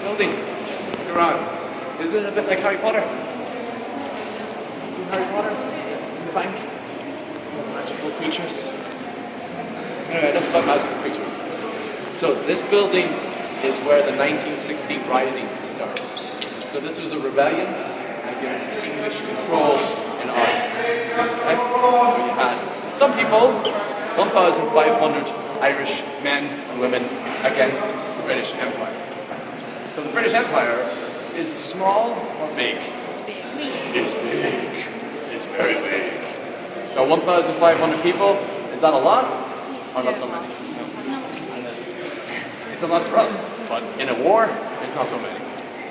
building, Garvan. Isn't it a bit like Harry Potter? See Harry Potter in the bank? Magical creatures. Anyway, enough about magical creatures. So this building is where the 1916 Rising started. So this was a rebellion against English control in Ireland. Okay? So you had some people, 1,500 Irish men and women against the British Empire. So the British Empire is small or big? It's big. It's very big. So 1,500 people, is that a lot? Or not so many? No. It's a lot for us, but in a war, it's not so many.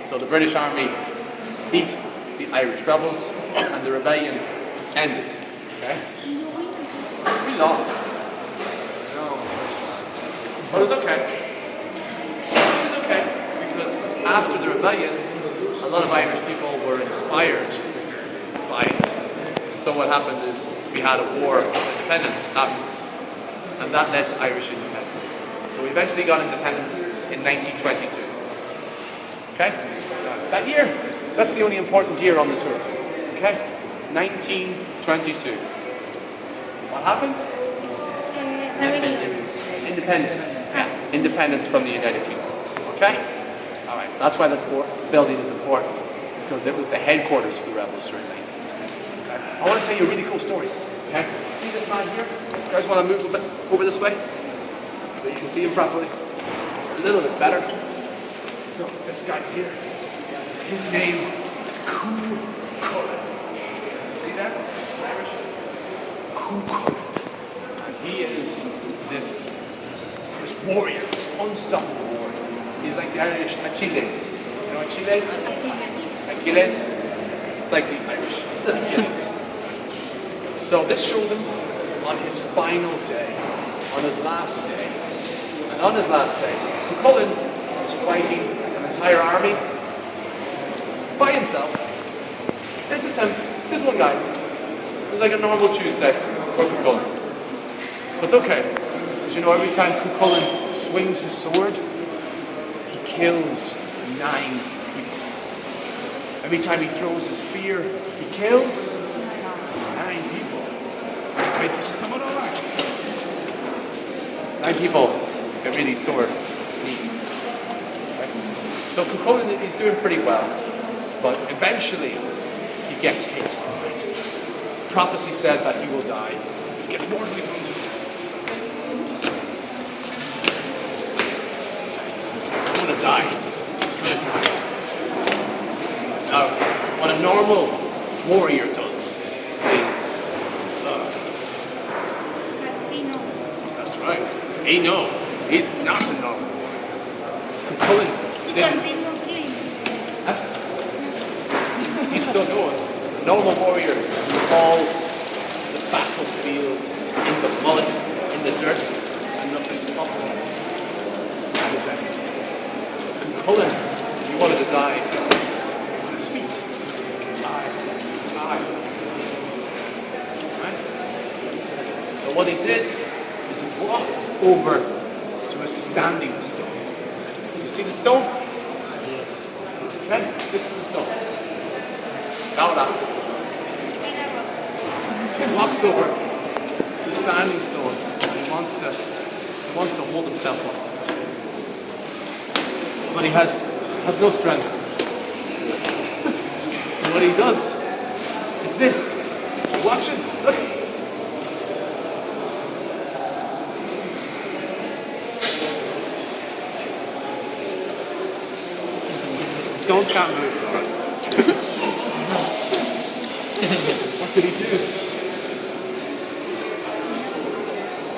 So the British Army beat the Irish rebels and the rebellion ended. Okay? We lost. No, but it was okay. It was okay because after the rebellion, a lot of Irish people were inspired by it. So what happened is we had a war of independence afterwards, and that led to Irish independence. So we eventually got independence in 1922. Okay? That year, that's the only important year on the tour. Okay? 1922. What happened? Independence. Yeah. Independence from the United Kingdom. Okay? Alright, that's why this building is important, because it was the headquarters for the rebels during 1960. Okay? I want to tell you a really cool story. Okay? See this man here? You guys want to move a bit over this way? So you can see him properly. A little bit better. So this guy here, his name is Cool Cullen. See that? Irish? Cool Cullen. And he is this warrior, this unstoppable warrior. He's like the Irish Achilles. You know Achilles? Achilles? It's like the Irish Achilles. So this shows him on his final day, on his last day. And on his last day, Cullen is fighting an entire army by himself. And just him, this one guy. It's like a normal Tuesday for Cullen. But it's okay, because you know every time Cullen swings his sword, he kills 9 people. Every time he throws his spear, he kills 9 people. Let's wait for someone over. 9 people get really sore knees. Okay? So Cullen is doing pretty well, but eventually he gets hit. Right? Prophecy said that he will die. He gets mortally wounded. He's going to die. He's going to die. Now, what a normal warrior does is that's right. He knows. He's not a normal warrior. Cullen didn't. He's still going. A normal warrior who falls to the battlefield in the mud, in the dirt, and not respond. And his enemies. And Cullen, he wanted to die on his feet. Die. Right? So what he did is he walked over to a standing stone. You see the stone? Okay, this is the stone. Now that is the stone. So he walks over the standing stone and he wants to hold himself up. But he has no strength. So what he does is this. Watch it. Look. Stones can't move. What did he do?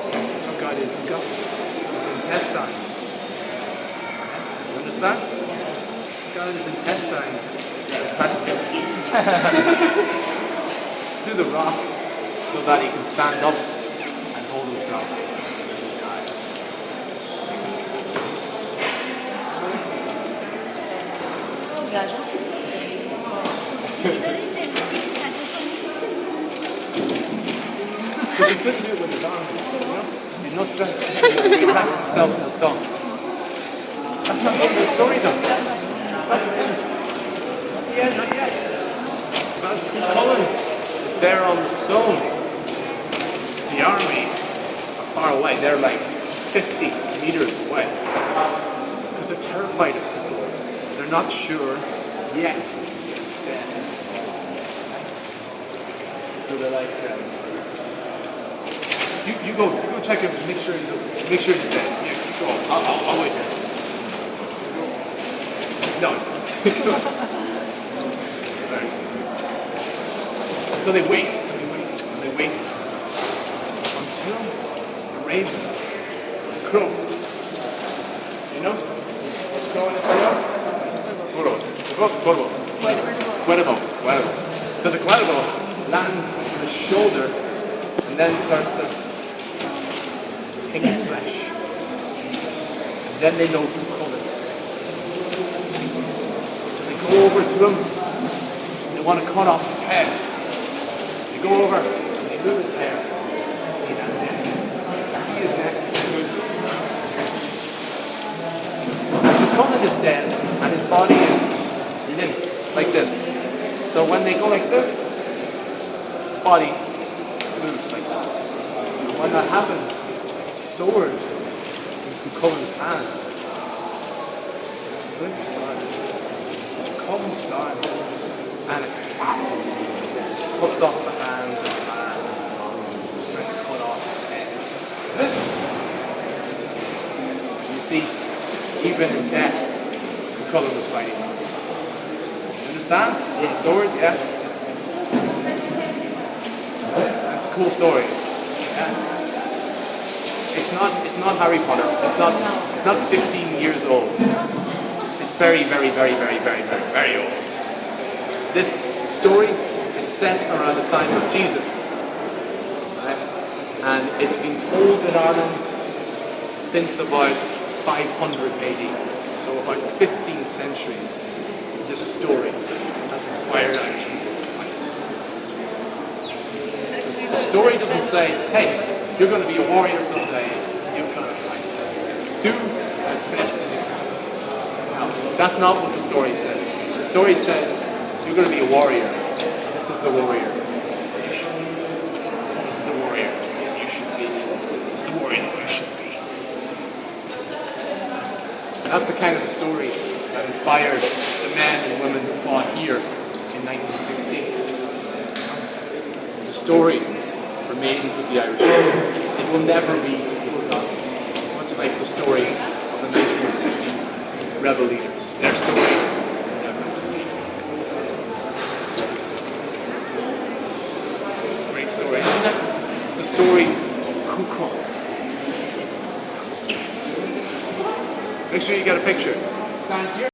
He took out his guts, his intestines. You understand? He took out his intestines and attached them to the rock so that he can stand up and hold himself as he dies. Because he couldn't do it with his arms, you know? He had no strength. So he attached himself to the stone. That's not the story though. yet, not yet. Because as Cullen is there on the stone, the army are far away. They're like 50 meters away. Because they're terrified of Cullen. They're not sure yet he's dead. So they're like, you go check him, make sure he's dead. Yeah, keep going. I'll wait here. No, it's not. Right. So they wait, and they wait until the raven, the crow. You know? Crow in español? Cuervo. So the cuervo lands on his shoulder and then starts to pick his flesh. And then they know who Cullen is. So they go over to him, they want to cut off his head. They go over and they move his hair. See that neck. See his neck. Cullen is dead and his body is limp. It's like this. So when they go like this, his body moves like that. And when that happens, his sword into Cullen's hand. Slips sword. Comes down and it cuts off the hand of the man who's trying to cut off his head. So you see, even in death, Cullen was fighting. You understand? With a sword, yeah. That's a cool story. Yeah. It's not Harry Potter. It's not 15 years old. It's very, very, very, very, very, very, very old. This story is set around the time of Jesus. Right? And it's been told in Ireland since about 500 AD. So about 15 centuries, this story has inspired Irish people to fight. The story doesn't say, hey, you're going to be a warrior someday, you've got to fight. Do as best as you can. Now, that's not what the story says. The story says, you're going to be a warrior. This is the warrior you should be. This is the warrior you should be. This is the warrior that you should be. And that's the kind of story that inspired the men and women who fought here in 1916. The story remains with the Irish people. It will never be forgotten. Much like the story of the 1916 rebel leaders. Their story will never be. It's a great story, isn't it? It's the story of Cuchulainn. Make sure you get a picture. Stand here.